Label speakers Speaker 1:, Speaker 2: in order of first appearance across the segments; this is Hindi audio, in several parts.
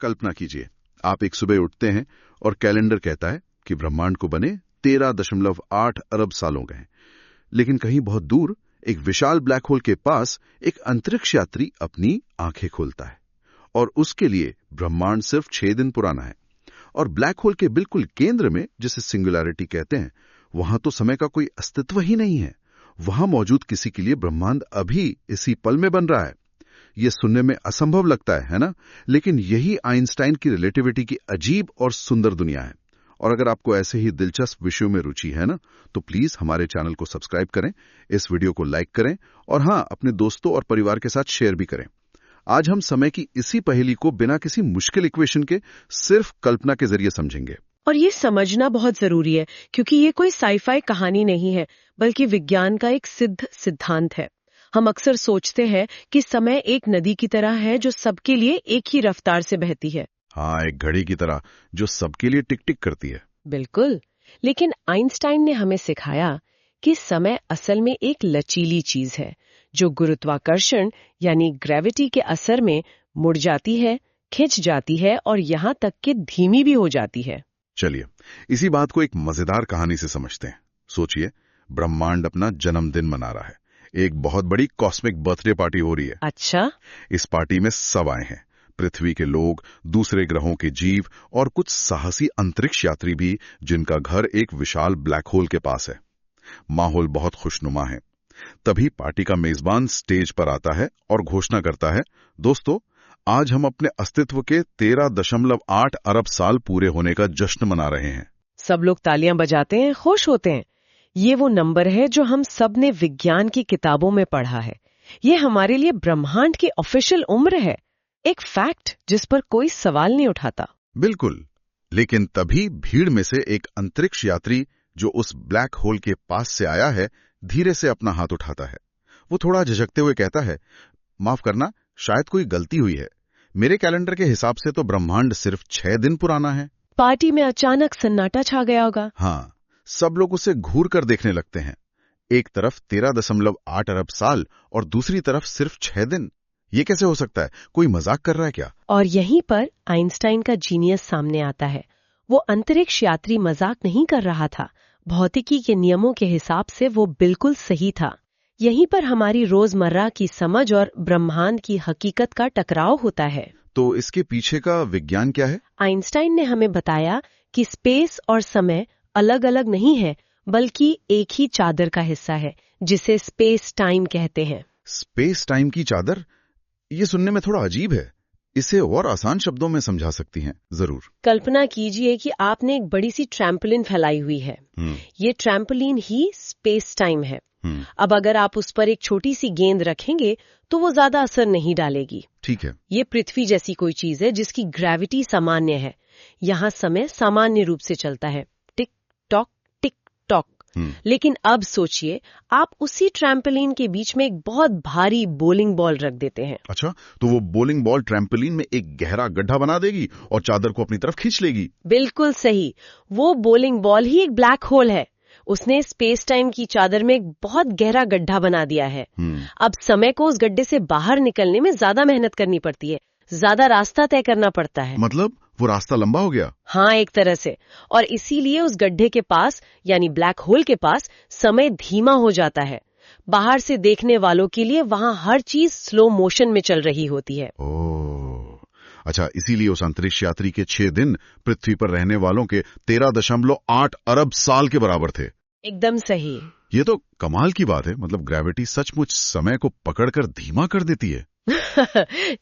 Speaker 1: कल्पना कीजिए, आप एक सुबह उठते हैं और कैलेंडर कहता है कि ब्रह्मांड को बने 13.8 अरब साल हो गए। लेकिन कहीं बहुत दूर एक विशाल ब्लैक होल के पास एक अंतरिक्ष यात्री अपनी आंखें खोलता है और उसके लिए ब्रह्मांड सिर्फ 6 दिन पुराना है। और ब्लैक होल के बिल्कुल केंद्र में, जिसे सिंगुलैरिटी कहते हैं, वहां तो समय का कोई अस्तित्व ही नहीं है। वहां मौजूद किसी के लिए ब्रह्मांड अभी इसी पल में बन रहा है। यह सुनने में असंभव लगता है ना? लेकिन यही आइंस्टाइन की रिलेटिविटी की अजीब और सुंदर दुनिया है। और अगर आपको ऐसे ही दिलचस्प विषयों में रुचि है ना, तो प्लीज हमारे चैनल को सब्सक्राइब करें, इस वीडियो को लाइक करें और हाँ, अपने दोस्तों और परिवार के साथ शेयर भी करें। आज हम समय की इसी पहेली को बिना किसी मुश्किल इक्वेशन के सिर्फ कल्पना के जरिए समझेंगे।
Speaker 2: और ये समझना बहुत जरूरी है, क्योंकि ये कोई साइफाई कहानी नहीं है, बल्कि विज्ञान का एक सिद्ध सिद्धांत है। हम अक्सर सोचते हैं कि समय एक नदी की तरह है जो सबके लिए एक ही रफ्तार से बहती है।
Speaker 1: हाँ, एक घड़ी की तरह जो सबके लिए टिक टिक करती है।
Speaker 2: बिल्कुल, लेकिन आइंस्टाइन ने हमें सिखाया कि समय असल में एक लचीली चीज है जो गुरुत्वाकर्षण यानी ग्रेविटी के असर में मुड़ जाती है, खिंच जाती है और यहाँ तक कि धीमी भी हो जाती है।
Speaker 1: चलिए, इसी बात को एक मजेदार कहानी से समझते हैं। सोचिए, ब्रह्मांड अपना जन्मदिन मना रहा है। एक बहुत बड़ी कॉस्मिक बर्थडे पार्टी हो रही है।
Speaker 2: अच्छा?
Speaker 1: इस पार्टी में सब आए हैं, पृथ्वी के लोग, दूसरे ग्रहों के जीव और कुछ साहसी अंतरिक्ष यात्री भी, जिनका घर एक विशाल ब्लैक होल के पास है। माहौल बहुत खुशनुमा है। तभी पार्टी का मेजबान स्टेज पर आता है और घोषणा करता है, दोस्तों, आज हम अपने अस्तित्व के 13.8 अरब साल पूरे होने का जश्न मना रहे हैं।
Speaker 2: सब लोग तालियां बजाते हैं, खुश होते हैं। ये वो नंबर है जो हम सब ने विज्ञान की किताबों में पढ़ा है। ये हमारे लिए ब्रह्मांड की ऑफिशियल उम्र है, एक फैक्ट जिस पर कोई सवाल नहीं उठाता।
Speaker 1: बिल्कुल, लेकिन तभी भीड़ में से एक अंतरिक्ष यात्री जो उस ब्लैक होल के पास से आया है, धीरे से अपना हाथ उठाता है। वो थोड़ा झिझकते हुए कहता है, माफ करना, शायद कोई गलती हुई है। मेरे कैलेंडर के हिसाब से तो ब्रह्मांड सिर्फ 6 दिन पुराना है।
Speaker 2: पार्टी में अचानक सन्नाटा छा गया होगा।
Speaker 1: हाँ, सब लोग उसे घूर कर देखने लगते हैं। एक तरफ 13.8 अरब साल और दूसरी तरफ सिर्फ 6 दिन। ये कैसे हो सकता है? कोई मजाक कर रहा है क्या?
Speaker 2: और यहीं पर आइंस्टाइन का जीनियस सामने आता है। वो अंतरिक्ष यात्री मजाक नहीं कर रहा था। भौतिकी के नियमों के हिसाब से वो बिल्कुल सही था। यहीं पर हमारी रोजमर्रा की समझ और ब्रह्मांड की हकीकत का टकराव होता है।
Speaker 1: तो इसके पीछे का विज्ञान क्या है?
Speaker 2: आइंस्टाइन ने हमें बताया कि स्पेस और समय अलग अलग नहीं है, बल्कि एक ही चादर का हिस्सा है, जिसे स्पेस टाइम कहते हैं।
Speaker 1: स्पेस टाइम की चादर? ये सुनने में थोड़ा अजीब है। इसे और आसान शब्दों में समझा सकती हैं? जरूर।
Speaker 2: कल्पना कीजिए कि आपने एक बड़ी सी ट्रैम्पोलिन फैलाई हुई है। ये ट्रैम्पोलिन ही स्पेस टाइम है। अब अगर आप उस पर एक छोटी सी गेंद रखेंगे तो वो ज्यादा असर नहीं डालेगी।
Speaker 1: ठीक है।
Speaker 2: ये पृथ्वी जैसी कोई चीज है जिसकी ग्रेविटी सामान्य है। यहाँ समय सामान्य रूप से चलता है, टिक टॉक टिक टॉक। लेकिन अब सोचिए, आप उसी ट्रैम्पोलिन के बीच में एक बहुत भारी बोलिंग बॉल रख देते हैं।
Speaker 1: अच्छा, तो वो बोलिंग बॉल ट्रैम्पोलिन में एक गहरा गड्ढा बना देगी और चादर को अपनी तरफ खींच लेगी।
Speaker 2: बिल्कुल सही। वो बोलिंग बॉल ही एक ब्लैक होल है। उसने स्पेस टाइम की चादर में एक बहुत गहरा गड्ढा बना दिया है। अब समय को उस गड्ढे से बाहर निकलने में ज्यादा मेहनत करनी पड़ती है, ज्यादा रास्ता तय करना पड़ता है।
Speaker 1: मतलब वो रास्ता लंबा हो गया?
Speaker 2: हाँ, एक तरह से। और इसीलिए उस गड्ढे के पास यानी ब्लैक होल के पास समय धीमा हो जाता है। बाहर से देखने वालों के लिए वहाँ हर चीज स्लो मोशन में चल रही होती है।
Speaker 1: ओह, अच्छा, इसीलिए उस अंतरिक्ष यात्री के 6 दिन पृथ्वी पर रहने वालों के 13.8 अरब साल के बराबर थे।
Speaker 2: एकदम सही।
Speaker 1: ये तो कमाल की बात है। मतलब ग्रेविटी सचमुच समय को पकड़कर धीमा कर देती है।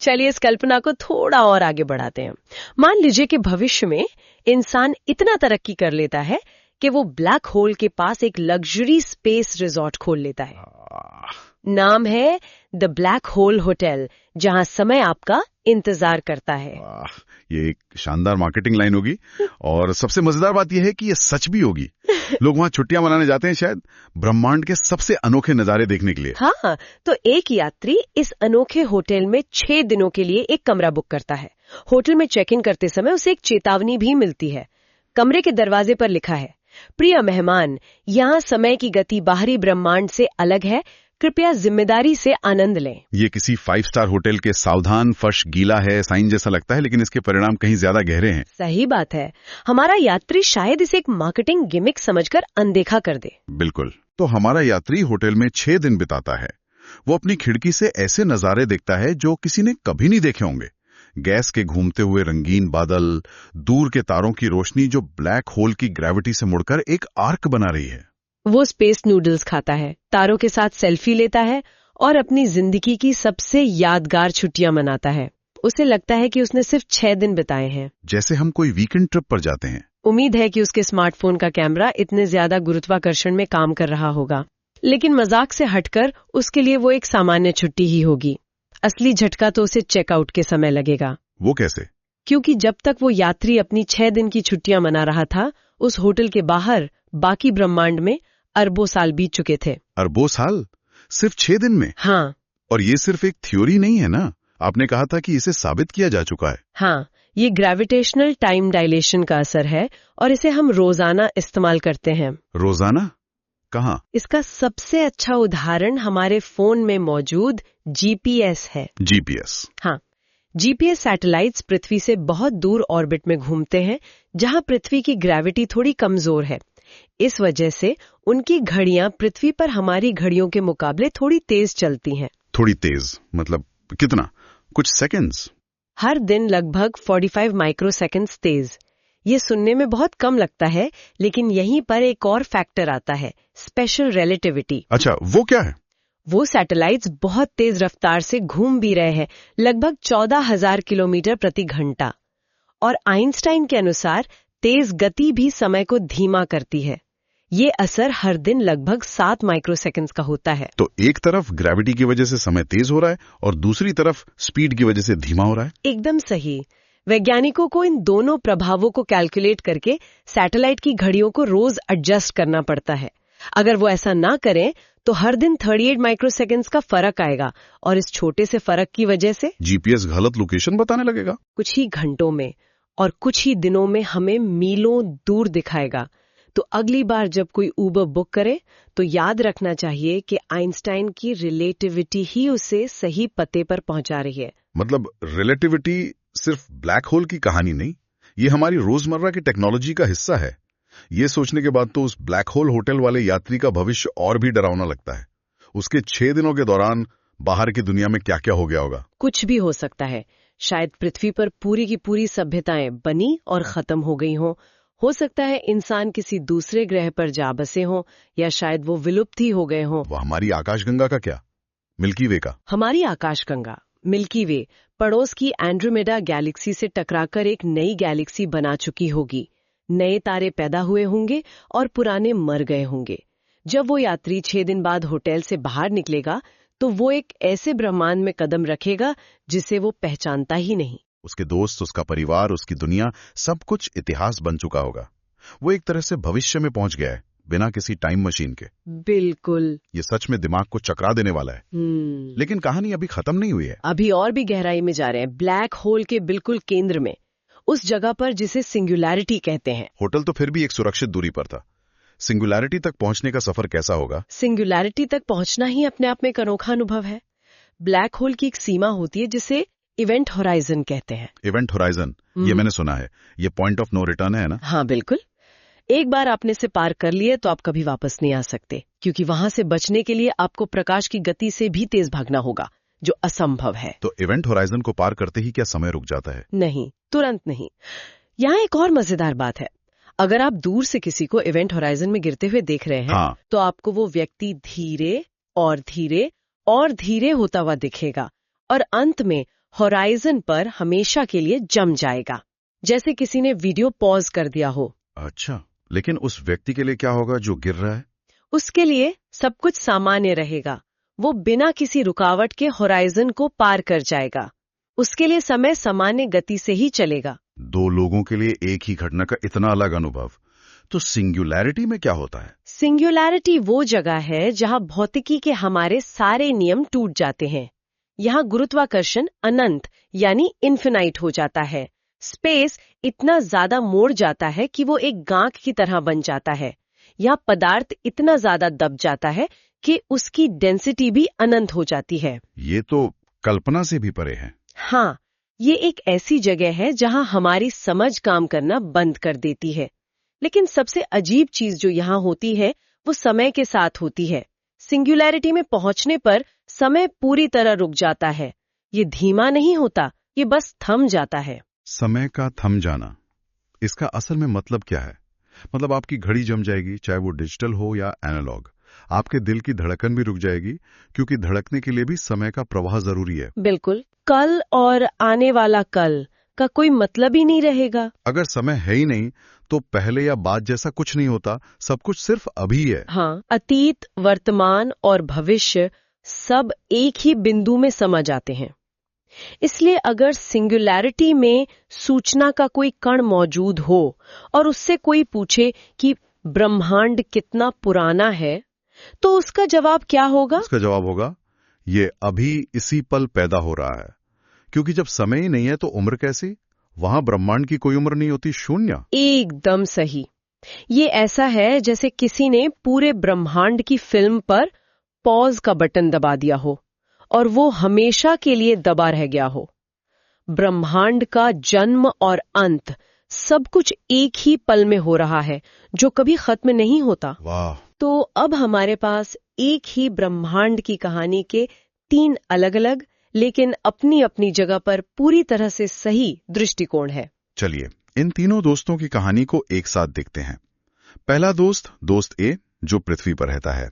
Speaker 2: चलिए इस कल्पना को थोड़ा और आगे बढ़ाते हैं। मान लीजिए कि भविष्य में इंसान इतना तरक्की कर लेता है कि वो ब्लैक होल के पास एक लग्जरी स्पेस रिजॉर्ट खोल लेता है। नाम है द ब्लैक होल होटल, जहां समय आपका इंतजार करता है।
Speaker 1: ये एक शानदार मार्केटिंग लाइन होगी। और सबसे मजेदार बात यह है कि ये सच भी होगी। लोग वहां छुट्टियां मनाने जाते हैं, शायद ब्रह्मांड के सबसे अनोखे नजारे देखने के लिए।
Speaker 2: हाँ, तो एक यात्री इस अनोखे होटल में 6 दिनों के लिए एक कमरा बुक करता है। होटल में चेक इन करते समय उसे एक चेतावनी भी मिलती है। कमरे के दरवाजे पर लिखा है, प्रिय मेहमान, यहाँ समय की गति बाहरी ब्रह्मांड से अलग है, कृपया जिम्मेदारी से आनंद लें।
Speaker 1: ये किसी 5 स्टार होटल के सावधान फर्श गीला है साइन जैसा लगता है, लेकिन इसके परिणाम कहीं ज्यादा गहरे हैं।
Speaker 2: सही बात है। हमारा यात्री शायद इसे एक मार्केटिंग गिमिक समझकर अनदेखा कर दे।
Speaker 1: बिल्कुल। तो हमारा यात्री होटल में 6 दिन बिताता है। वो अपनी खिड़की से ऐसे नजारे देखता है जो किसी ने कभी नहीं देखे होंगे। गैस के घूमते हुए रंगीन बादल, दूर के तारों की रोशनी जो ब्लैक होल की ग्रेविटी से मुड़कर एक आर्क बना रही है।
Speaker 2: वो स्पेस नूडल्स खाता है, तारों के साथ सेल्फी लेता है और अपनी जिंदगी की सबसे यादगार छुट्टियां मनाता है। उसे लगता है कि उसने सिर्फ 6 दिन बिताए हैं।
Speaker 1: जैसे हम कोई वीकेंड ट्रिप पर जाते हैं।
Speaker 2: उम्मीद है कि उसके स्मार्टफोन का कैमरा इतने ज्यादा गुरुत्वाकर्षण में काम कर रहा होगा, लेकिन मजाक से हटकर उसके लिए वो एक सामान्य छुट्टी ही होगी। असली झटका तो उसे चेकआउट के समय लगेगा।
Speaker 1: वो कैसे?
Speaker 2: क्योंकि जब तक वो यात्री अपनी 6 दिन की छुट्टियां मना रहा था, उस होटल के बाहर बाकी ब्रह्मांड में अरबों साल बीत चुके थे।
Speaker 1: अरबों साल? सिर्फ 6 दिन में?
Speaker 2: हाँ।
Speaker 1: और ये सिर्फ एक थ्योरी नहीं है ना, आपने कहा था कि इसे साबित किया जा चुका है।
Speaker 2: हाँ, ये ग्रेविटेशनल टाइम डायलेशन का असर है और इसे हम रोजाना इस्तेमाल करते हैं।
Speaker 1: रोजाना? कहाँ?
Speaker 2: इसका सबसे अच्छा उदाहरण हमारे फोन में मौजूद जीपीएस है।
Speaker 1: जीपीएस?
Speaker 2: हाँ, जीपीएस सैटेलाइट्स पृथ्वी से बहुत दूर ऑर्बिट में घूमते हैं, जहां पृथ्वी की ग्रेविटी थोड़ी कमजोर है। इस वजह से उनकी घड़ियां पृथ्वी पर हमारी घड़ियों के मुकाबले थोड़ी तेज चलती हैं।
Speaker 1: थोड़ी तेज मतलब कितना? कुछ सेकंड्स?
Speaker 2: हर दिन लगभग 45 माइक्रोसेकंड्स तेज। ये सुनने में बहुत कम लगता है, लेकिन यहीं पर एक और फैक्टर आता है, स्पेशल रिलेटिविटी।
Speaker 1: अच्छा, वो क्या है?
Speaker 2: वो सैटेलाइट्स बहुत तेज रफ्तार से घूम भी रहे हैं, लगभग 14,000 किलोमीटर प्रति घंटा। और आइंस्टाइन के अनुसार तेज गति भी समय को धीमा करती है। ये असर हर दिन लगभग 7 माइक्रोसेकंड्स का होता है।
Speaker 1: तो एक तरफ ग्रेविटी की वजह से समय तेज हो रहा है और दूसरी तरफ स्पीड की वजह से धीमा हो रहा है।
Speaker 2: एकदम सही। वैज्ञानिकों को इन दोनों प्रभावों को कैलकुलेट करके सैटेलाइट की घड़ियों को रोज एडजस्ट करना पड़ता है। अगर वो ऐसा ना करें तो हर दिन 38 माइक्रोसेकंड्स का फर्क आएगा और इस छोटे से फर्क की वजह से
Speaker 1: जीपीएस गलत लोकेशन बताने लगेगा।
Speaker 2: कुछ ही घंटों में और कुछ ही दिनों में हमें मीलों दूर दिखाएगा। तो अगली बार जब कोई उबर बुक करे तो याद रखना चाहिए कि आइंस्टाइन की रिलेटिविटी ही उसे सही पते पर पहुंचा रही है।
Speaker 1: मतलब रिलेटिविटी सिर्फ ब्लैक होल की कहानी नहीं, ये हमारी रोजमर्रा की टेक्नोलॉजी का हिस्सा है। ये सोचने के बाद तो उस ब्लैक होल होटल वाले यात्री का भविष्य और भी डरावना लगता है। उसके 6 दिनों के दौरान बाहर की दुनिया में क्या क्या हो गया होगा।
Speaker 2: कुछ भी हो सकता है। शायद पृथ्वी पर पूरी की पूरी सभ्यताएं बनी और खत्म हो गई हों। हो सकता है इंसान किसी दूसरे ग्रह पर जा बसे हों, या शायद वो विलुप्त ही हो गए हों।
Speaker 1: वो हमारी आकाशगंगा का क्या? मिल्की वे का?
Speaker 2: हमारी आकाशगंगा मिल्की वे पड़ोस की एंड्रोमेडा गैलेक्सी से टकराकर एक नई गैलेक्सी बना चुकी होगी। नए तारे पैदा हुए होंगे और पुराने मर गए होंगे। जब वो यात्री 6 दिन बाद होटल से बाहर निकलेगा तो वो एक ऐसे ब्रह्मांड में कदम रखेगा जिसे वो पहचानता ही नहीं।
Speaker 1: उसके दोस्त, उसका परिवार, उसकी दुनिया, सब कुछ इतिहास बन चुका होगा। वो एक तरह से भविष्य में पहुंच गया है, बिना किसी टाइम मशीन के।
Speaker 2: बिल्कुल।
Speaker 1: ये सच में दिमाग को चकरा देने वाला है। लेकिन कहानी अभी खत्म नहीं हुई है।
Speaker 2: अभी और भी गहराई में जा रहे हैं। ब्लैक होल के बिल्कुल केंद्र में, उस जगह पर जिसे सिंगुलैरिटी कहते हैं।
Speaker 1: होटल तो फिर भी एक सुरक्षित दूरी पर था। सिंगुलैरिटी तक पहुंचने का सफर कैसा होगा?
Speaker 2: सिंगुलैरिटी तक पहुंचना ही अपने आप में एक अनोखा अनुभव है। ब्लैक होल की एक सीमा होती है जिसे इवेंट होराइजन कहते हैं।
Speaker 1: इवेंट होराइजन, ये मैंने सुना है। ये पॉइंट ऑफ नो रिटर्न है ना?
Speaker 2: हाँ बिल्कुल। एक बार आपने से पार कर लिए तो आप कभी वापस नहीं आ सकते, क्योंकि वहां से बचने के लिए आपको प्रकाश की गति से भी तेज भागना होगा, जो असंभव है।
Speaker 1: तो इवेंट होराइजन को पार करते ही क्या समय रुक जाता है?
Speaker 2: नहीं, तुरंत नहीं। यहाँ एक और मजेदार बात है। अगर आप दूर से किसी को इवेंट होराइजन में गिरते हुए देख रहे हैं, तो आपको वो व्यक्ति धीरे और धीरे और धीरे होता हुआ दिखेगा और अंत में होराइजन पर हमेशा के लिए जम जाएगा, जैसे किसी ने वीडियो पॉज कर दिया हो।
Speaker 1: अच्छा, लेकिन उस व्यक्ति के लिए क्या होगा जो गिर रहा है?
Speaker 2: उसके लिए सब कुछ सामान्य रहेगा। वो बिना किसी रुकावट के होराइजन को पार कर जाएगा। उसके लिए समय सामान्य गति से ही चलेगा।
Speaker 1: 2 लोगों के लिए एक ही घटना का इतना अलग अनुभव। तो सिंगुलैरिटी में क्या होता है?
Speaker 2: सिंगुलैरिटी वो जगह है जहां भौतिकी के हमारे सारे नियम टूट जाते हैं। यहाँ गुरुत्वाकर्षण अनंत यानी इन्फिनाइट हो जाता है। स्पेस इतना ज्यादा मोड़ जाता है कि वो एक गांठ की तरह बन जाता है। यहाँ पदार्थ इतना ज्यादा दब जाता है कि उसकी डेंसिटी भी अनंत हो जाती है।
Speaker 1: ये तो कल्पना से भी परे है।
Speaker 2: हाँ, ये एक ऐसी जगह है जहां हमारी समझ काम करना बंद कर देती है। लेकिन सबसे अजीब चीज जो यहाँ होती है वो समय के साथ होती है। सिंगुलैरिटी में पहुंचने पर समय पूरी तरह रुक जाता है। ये धीमा नहीं होता, ये बस थम जाता है।
Speaker 1: समय का थम जाना, इसका असल में मतलब क्या है? मतलब आपकी घड़ी जम जाएगी, चाहे वो डिजिटल हो या एनालॉग। आपके दिल की धड़कन भी रुक जाएगी, क्योंकि धड़कने के लिए भी समय का प्रवाह जरूरी है।
Speaker 2: बिल्कुल, कल और आने वाला कल का कोई मतलब ही नहीं रहेगा।
Speaker 1: अगर समय है ही नहीं तो पहले या बाद जैसा कुछ नहीं होता, सब कुछ सिर्फ अभी है।
Speaker 2: हाँ, अतीत, वर्तमान और भविष्य सब एक ही बिंदु में समा जाते हैं। इसलिए अगर सिंगुलैरिटी में सूचना का कोई कण मौजूद हो और उससे कोई पूछे कि ब्रह्मांड कितना पुराना है, तो उसका जवाब क्या होगा?
Speaker 1: उसका जवाब होगा, ये अभी इसी पल पैदा हो रहा है। क्योंकि जब समय ही नहीं है तो उम्र कैसी? वहां ब्रह्मांड की कोई उम्र नहीं होती, शून्य।
Speaker 2: एकदम सही। ये ऐसा है जैसे किसी ने पूरे ब्रह्मांड की फिल्म पर पॉज का बटन दबा दिया हो और वो हमेशा के लिए दबा रह गया हो। ब्रह्मांड का जन्म और अंत सब कुछ एक ही पल में हो रहा है, जो कभी खत्म नहीं होता।
Speaker 1: वाह!
Speaker 2: तो अब हमारे पास एक ही ब्रह्मांड की कहानी के 3 अलग-अलग लेकिन अपनी अपनी जगह पर पूरी तरह से सही दृष्टिकोण है।
Speaker 1: चलिए इन तीनों दोस्तों की कहानी को एक साथ देखते हैं। पहला दोस्त ए, जो पृथ्वी पर रहता है।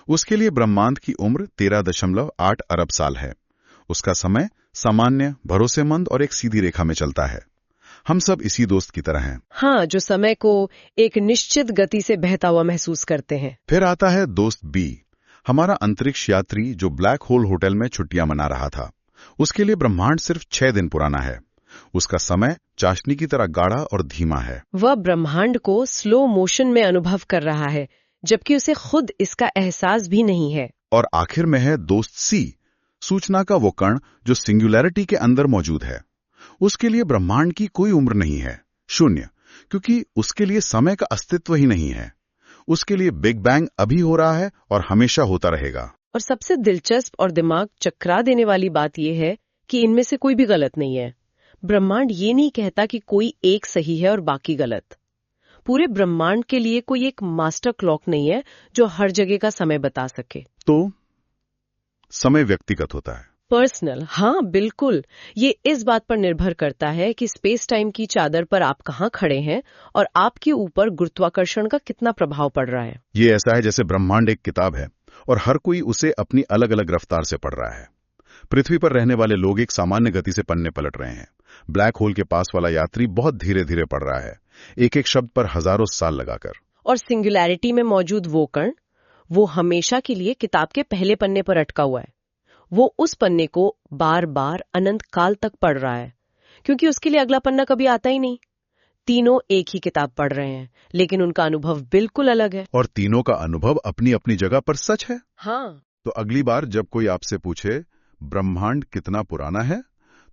Speaker 1: उसके लिए ब्रह्मांड की उम्र 13.8 अरब साल है। उसका समय सामान्य, भरोसेमंद और एक सीधी रेखा में चलता है। हम सब इसी दोस्त की तरह हैं।
Speaker 2: हाँ, जो समय को एक निश्चित गति से बहता हुआ महसूस करते हैं।
Speaker 1: फिर आता है दोस्त बी, हमारा अंतरिक्ष यात्री जो ब्लैक होल होटल में छुट्टियां मना रहा था। उसके लिए ब्रह्मांड सिर्फ 6 दिन पुराना है। उसका समय चाशनी की तरह गाढ़ा और धीमा है।
Speaker 2: वह ब्रह्मांड को स्लो मोशन में अनुभव कर रहा है, जबकि उसे खुद इसका एहसास भी नहीं है।
Speaker 1: और आखिर में है दोस्त सी, सूचना का वो कण जो सिंगुलैरिटी के अंदर मौजूद है। उसके लिए ब्रह्मांड की कोई उम्र नहीं है, शून्य, क्योंकि उसके लिए समय का अस्तित्व ही नहीं है। उसके लिए बिग बैंग अभी हो रहा है और हमेशा होता रहेगा।
Speaker 2: और सबसे दिलचस्प और दिमाग चकरा देने वाली बात यह है कि इनमें से कोई भी गलत नहीं है। ब्रह्मांड ये नहीं कहता कि कोई एक सही है और बाकी गलत। पूरे ब्रह्मांड के लिए कोई एक मास्टर क्लॉक नहीं है जो हर जगह का समय बता सके।
Speaker 1: तो समय व्यक्तिगत होता है,
Speaker 2: पर्सनल। हाँ बिल्कुल, ये इस बात पर निर्भर करता है कि स्पेस टाइम की चादर पर आप कहाँ खड़े हैं और आपके ऊपर गुरुत्वाकर्षण का कितना प्रभाव पड़ रहा है।
Speaker 1: ये ऐसा है जैसे ब्रह्मांड एक किताब है और हर कोई उसे अपनी अलग अलग रफ्तार से पढ़ रहा है। पृथ्वी पर रहने वाले लोग एक सामान्य गति से पन्ने पलट रहे हैं। ब्लैक होल के पास वाला यात्री बहुत धीरे धीरे पढ़ रहा है, एक एक शब्द पर हजारों साल लगाकर।
Speaker 2: और सिंगुलैरिटी में मौजूद वो कण, वो हमेशा के लिए किताब के पहले पन्ने पर अटका हुआ है। वो उस पन्ने को बार बार अनंत काल तक पढ़ रहा है, क्योंकि उसके लिए अगला पन्ना कभी आता ही नहीं। तीनों एक ही किताब पढ़ रहे हैं, लेकिन उनका अनुभव बिल्कुल अलग है।
Speaker 1: और तीनों का अनुभव अपनी अपनी जगह पर सच है।
Speaker 2: हाँ।
Speaker 1: तो अगली बार जब कोई आपसे पूछे ब्रह्मांड कितना पुराना है,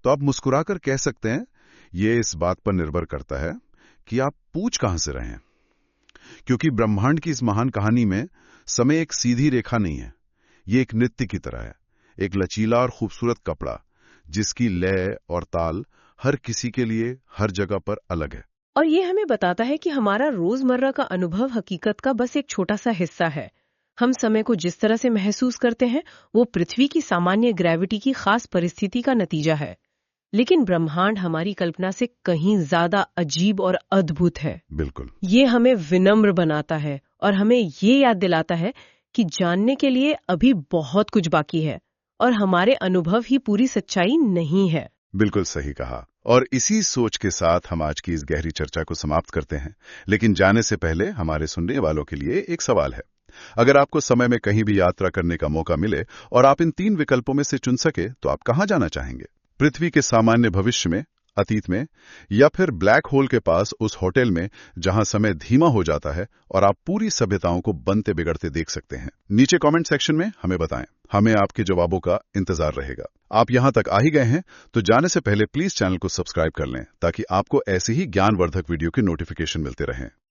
Speaker 1: तो आप मुस्कुराकर कह सकते हैं, ये इस बात पर निर्भर करता है कि आप पूछ कहां से रहे हैं। क्योंकि ब्रह्मांड की इस महान कहानी में समय एक सीधी रेखा नहीं है। ये एक नृत्य की तरह है, एक लचीला और खूबसूरत कपड़ा जिसकी लय और ताल हर किसी के लिए हर जगह पर अलग है।
Speaker 2: और ये हमें बताता है कि हमारा रोजमर्रा का अनुभव हकीकत का बस एक छोटा सा हिस्सा है। हम समय को जिस तरह से महसूस करते हैं वो पृथ्वी की सामान्य ग्रेविटी की खास परिस्थिति का नतीजा है। लेकिन ब्रह्मांड हमारी कल्पना से कहीं ज्यादा अजीब और अद्भुत है।
Speaker 1: बिल्कुल।
Speaker 2: ये हमें विनम्र बनाता है और हमें ये याद दिलाता है कि जानने के लिए अभी बहुत कुछ बाकी है और हमारे अनुभव ही पूरी सच्चाई नहीं है।
Speaker 1: बिल्कुल सही कहा। और इसी सोच के साथ हम आज की इस गहरी चर्चा को समाप्त करते हैं। लेकिन जाने से पहले हमारे सुनने वालों के लिए एक सवाल है। अगर आपको समय में कहीं भी यात्रा करने का मौका मिले और आप इन 3 विकल्पों में से चुन सके, तो आप कहां जाना चाहेंगे? पृथ्वी के सामान्य भविष्य में, अतीत में, या फिर ब्लैक होल के पास उस होटल में जहां समय धीमा हो जाता है और आप पूरी सभ्यताओं को बनते बिगड़ते देख सकते हैं? नीचे कमेंट सेक्शन में हमें बताएं। हमें आपके जवाबों का इंतजार रहेगा। आप यहां तक आ ही गए हैं तो जाने से पहले प्लीज चैनल को सब्सक्राइब कर लें, ताकि आपको ऐसे ही ज्ञानवर्धक वीडियो के नोटिफिकेशन मिलते रहें।